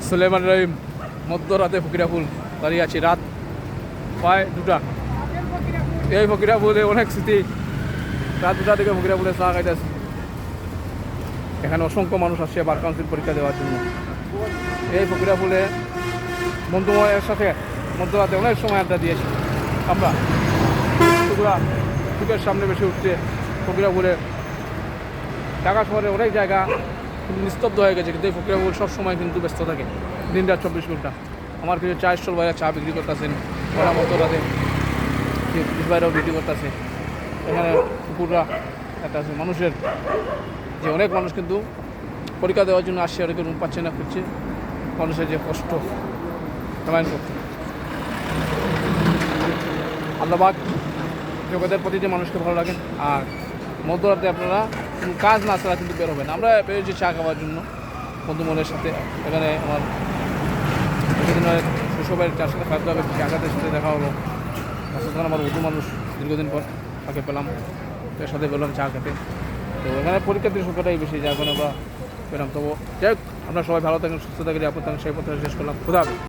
সুলেমান রহিম মধ্যরাতে ফকিরাপুল দাঁড়িয়ে আছি, রাত প্রায় 2টা। এই ফকিরাপুলে অনেক স্মৃতি। রাত 2টা থেকে ফকিরাপুলে চা খাইতেছি। এখানে অসংখ্য মানুষ আসছে বার কাউন্সিল পরীক্ষা দেওয়ার জন্য। এই ফকিরাপুলে বন্ধুময়ের সাথে মধ্যরাতে অনেক সময় আড্ডা দিয়েছি আমরা। চোখের সামনে বেশি উঠছে ফকিরাপুলে। ঢাকা শহরে অনেক জায়গা কিন্তু নিস্তব্ধ হয়ে গেছে, কিন্তু এই ফকিরাপুল সবসময় কিন্তু ব্যস্ত থাকে, দিন রাত 24 ঘন্টা। আমার কিছু চা স্টল বাইরে চা বিক্রি করতেছেন, ওরা মধ্যরাতে পুলিশ বাইরেও বিক্রি করতেছে। এখানে কুকুররা একটা আছে মানুষের, যে অনেক মানুষ কিন্তু পরীক্ষা দেওয়ার জন্য আসছে, অনেকে রুম পাচ্ছে না, করছে মানুষের যে কষ্ট সমায়ন করতে। আল্লাহবাক জগতের প্রতি যে মানুষকে ভালো লাগেন। আর মধ্যরাতে আপনারা কোনো কাজ না ছাড়া কিন্তু বের হবেন। আমরা বেরোচ্ছি চা খাওয়ার জন্য বন্ধুমনের সাথে। এখানে আমার শৈশবের চার সাথে খাদ্য হবে, জায়গাদের সাথে দেখা হলো। তখন আমার উর্দু মানুষ দীর্ঘদিন পর তাকে পেলাম, এর সাথে পেলাম চা খেতে। তো এখানে পরীক্ষার্থীর সংখ্যাটাই বেশি, যার কারণে আমরা পেলাম। তবু যাই হোক, আমরা সবাই ভালো থাকেন, সুস্থ থাকেন, আপনার সেই পথে শেষ করলাম। খুদা হাফেজ।